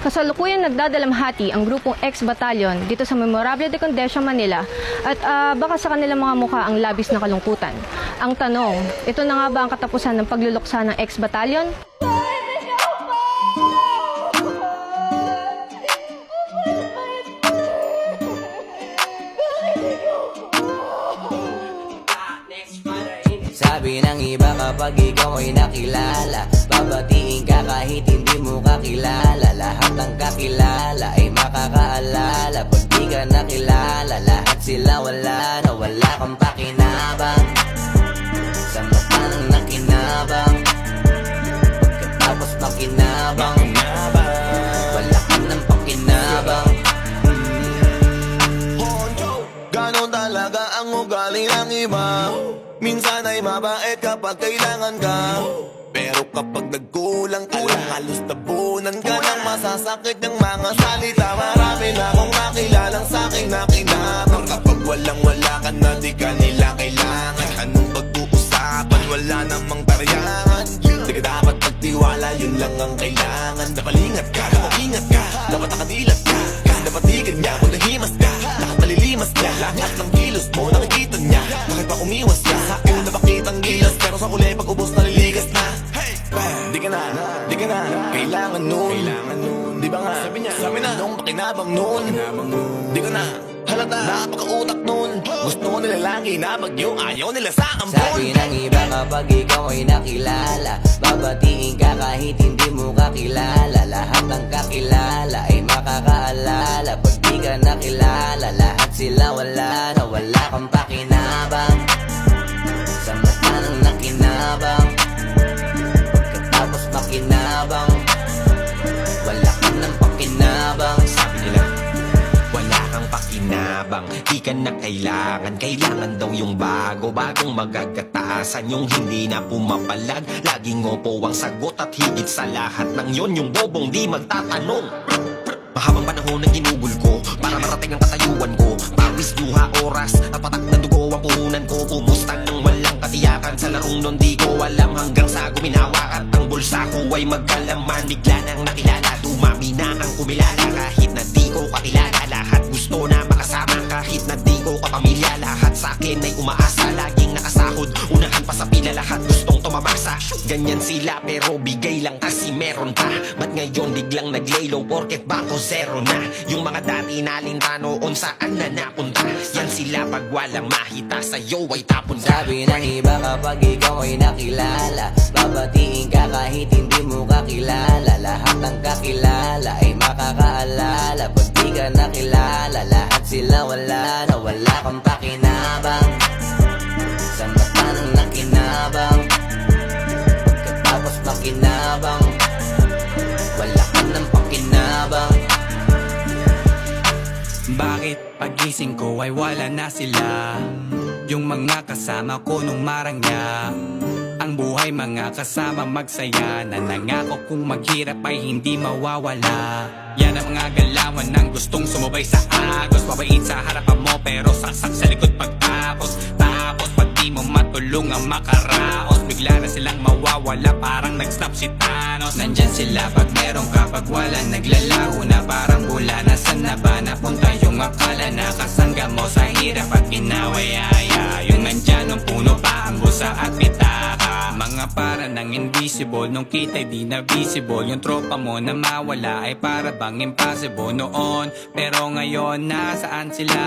Kasalukuyang nagdadalamhati ang grupong X-Battalion dito sa Memorable de Condesa, Manila at baka sa kanilang mga mukha ang labis na kalungkutan. Ang tanong, ito na nga ba ang katapusan ng pagluluksa ng X-Battalion? Sabi ng iba kapag ikaw ay nakilala, babatiin ka kahit hindi mo kakilala. Lahat ng kakilala ay makakaalala. Pag di ka nakilala, lahat sila wala na wala kang pakinabang. Sa mata ng nakinabang, pagkatapos makinabang, wala ka ng pakinabang. Ganon talaga ang ugali ng iba. Minsan ay mabait kapag kailangan ka, pero kapag nagkulang halos tabunan ka ng masasakit ng mga salita. Marami na akong nakilalang sa'king nakinabang. Kapag walang-wala ka na di ka nila kailangan. Anong pag-uusapan, wala namang tariyahan. Di ka dapat pagtiwala, yun lang ang kailangan. Dapat ingat ka, dapat ingat ka, dapat nakadilat ka. Kasi dapat tigil niya kung nahimas ka. Lahat malilimas niya, lahat ng kilos mo nakikita niya. Bakit pa umiwas ka? Sa iyo na bakitang gilas, pero sa huli pag ubos naliligas na. Di ka na, kailangan nun. Di ba nga, sabi na, nung pakinabang nun. Di ka na, halata, napakautak nun. Gusto nila lang inabagyo, ayaw nila sa ampon. Sabi ng iba kapag ikaw ay nakilala, babatiin ka kahit hindi mo kakilala. Lahat ng kakilala ay makakaalala. Pag di ka nakilala, lahat sila wala na wala kang pakinabang. Sa mata ng nakinabang, pagkatapos makinabang, wala ka ng pakinabang. Sabi nila, wala kang pakinabang, di ka na kailangan. Kailangan daw yung bago, bagong magagatasan, yung hindi na pumapalag. Laging opo ang sagot at higit sa lahat ng yon, yung bobong di magtatanong. Mahabang panahon na ginugol ko para marating ang katayuan ko. Pawis, luha, oras at patak na dugo ang puhunan ko. Pumustang ng walang katiyakan sa larong nun di ko alam. Hanggang sa guminawa at ang bulsa ko ay magkalaman. Bigla nang nakilala, dumami na ang kumilala. Kahit na di ko kakilala, lahat gusto na makasama. Kahit na di ko kapamilya, lahat sa akin ay umaasa. Laging nakasahod, unahan pa sa pila, lahat gustong tumamasa. Ganyan sila pero bigay lang kasi meron pa. Ba't ngayon biglang nag-laylow porket bako zero na? Yung mga dati nalinta noon saan na napunta? Yan sila pag walang mahita sa'yo ay tapon ka. Sabi ng iba kapag ikaw ay nakilala, babatiin ka kahit hindi mo kakilala. Lahat ng kakilala ay makakaalala. Pag di ka nakilala, lahat sila wala na wala kang pakinabang. Sa mata ng nakinabang, pagkatapos makinabang, wala ka ng pakinabang. Bakit pagising ko ay wala na sila? Yung mga kasama ko nung marangya. Ang buhay mga kasama magsaya, na nangako kung maghirap ay hindi mawawala. Yan ang mga galawan ng gustong sumubay sa agos. Mabait sa harapan mo pero saksak sa likod pagtapos. Tapos pag di mo matulungang makaraos, bigla na silang mawawala parang nag-snap si Thanos. Nandyan sila pag meron ka, pag wala naglalaho na parang bula. Nasaan na ba napunta yung akala na kasangga mo sa hirap at ginawayaya? Yung nandyan ang puno pa ang busa at pitaka. Mga para ng invisible, nung kita'y di na visible. Yung tropa mo na mawala ay para bang impossible noon. Pero ngayon nasaan sila?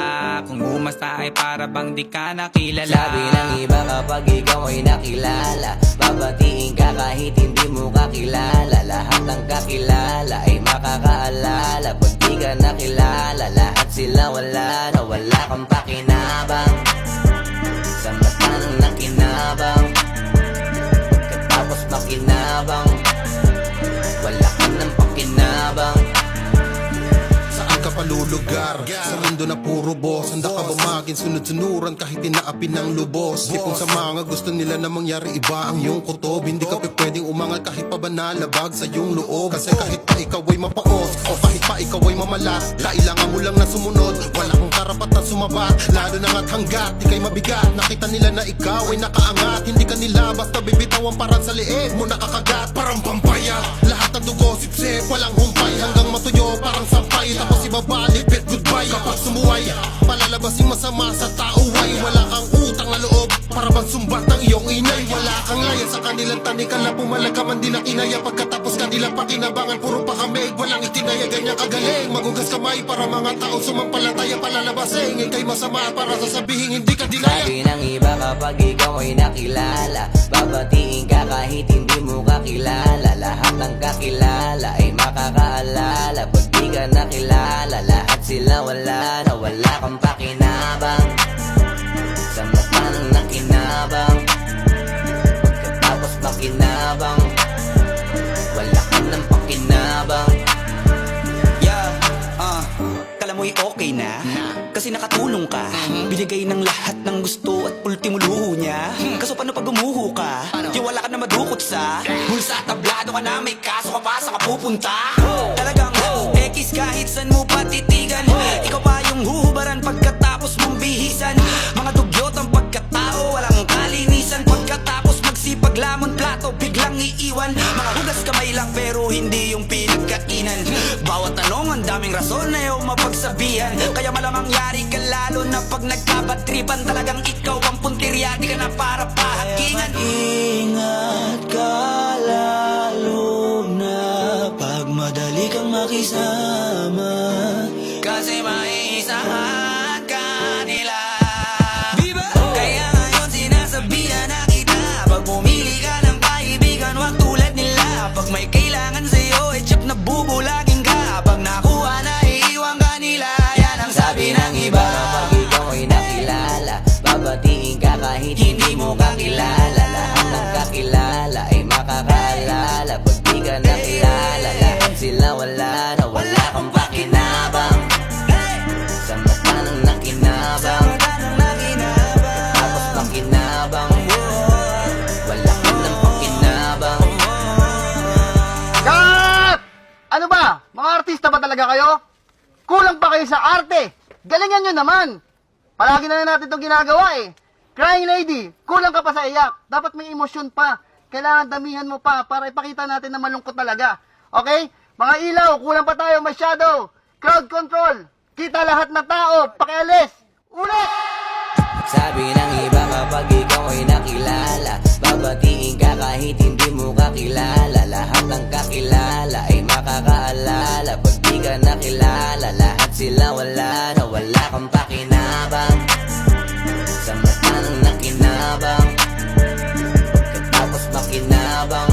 Kung umasta ay para bang di ka nakilala. Sabi ng iba kapag ikaw ay nakilala, babatiin ka kahit hindi mo kakilala. Lahat ng kakilala ay makakaalala. Pag di ka nakilala, lahat sila wala na wala kang pakinabang. Sa mata ng nakinabang, pagkatapos makinabang, wala ka ng pakinabang. Saan ka palulugar? Sa mundo na puro boss. Handa ka ba maging sunod-sunuran kahit inaapi ng lubos? Di kung sa mga gusto nila na mangyari iba ang iyong kutob. Hindi ka pwedeng umangal kahit pa ba nalabag sa iyong loob. Kasi kahit pa ikaw ay mapaos o kahit pa ikaw ay mamalas, kailangan mo lang na sumunod. Wala kang karapatan sumabat, lalo na nga't hanggat di kay mabigat. Nakita nila na ikaw ay nakaangat, hindi ka nila basta bibitawan parang sa liit mo nakakagat. Parang pampaya, lahat ng dugo sipsip, walang humpay hanggang matuyo parang sampay, tapos ibabalik at goodbye. Kapag sumuway, palalabasing masama sa tao ay wala kang utang na loob, para bang sumbat ng iyong inay. Wala kang laya sa kanilang tanikal na pumalag ka man di na kinaya. Pagkatapos kanilang pakinabangan, puro pa kami, walang itinaya, ganyan kagaling. Magugas kamay para mga taong sumampalataya, palalabasing ikay masama para sasabihin hindi ka dinaya. Sabi ng iba kapag ikaw ay nakilala, babatiin ka kahit hindi mo kakilala. Lahat ng kakilala ay makakaalala. Pag di ka nakilala, lahat sila wala na wala kang pakinabang. Sa mata ng nakinabang, pagkatapos makinabang, wala ka ng pakinabang. Kala mo'y okay na kasi nakatulong ka. Binigay ng lahat ng gusto at ultimo luho niya. Kaso paano pag gumuho ka? Di wala ka na madukot sa bulsa, tablado ka na, may kaso ka pa sa kapupunta. Talagang X kahit san mo patitigan. Ikaw pa yung huhubaran pagkatapos mong bihisan. Mga dugyot ang pagkatao, walang kalinisan. Pagkatapos magsipag lamon plato, biglang iiwan. Mga hugas kamay lang pero hindi yung pinagkainan. Bawat tanong ang daming rason na iyong mapagsabihan. Kaya malamang yari ka lalo na pag nagkabadtripan. Talagang ikaw ang puntirya, di ka na para pahakingan. Ingat ka lalo na pag madali kang makisama, kasi maiisahan ka nila. Diba? Kaya ngayon sinasabihan na kita, pag pumili ka ng kaibigan, wag tulad nila. Pag may kailangan sa'yo, check na bubulagin ka. Pag nakuha na, iiwan ka nila. Yan ang sabi ng iba. Kapag ikaw ay nakilala, babatiin ka kahit hindi mo kakilala. Lahat ng kakilala ay makakaalala. Pag di ka nakilala, lahat sila wala na wala kang pakinabang. Sa mata ng nakinabang, tapos makinabang, wala ka ng pakinabang. Cut! Ano ba? Mga artista ba talaga kayo? Kulang pa kayo sa arte. Galingan nyo naman. Palagi na natin itong ginagawa eh. Crying lady, kulang ka pa sa iyak. Dapat may emosyon pa. Kailangan damihan mo pa para ipakita natin na malungkot talaga. Okay? Mga ilaw, kulang pa tayo masyado. Crowd control. Kita lahat na tao. Pakialis. Ulit! Sabi ng iba kapag ikaw ay nakilala, babatiin ka kahit hindi mo kakilala. Lahat ng kakilala ay makakaalala. Pag di ka nakilala, lahat sila wala na wala kang pakinabang. Sa mata ng nakinabang, pagkatapos makinabang,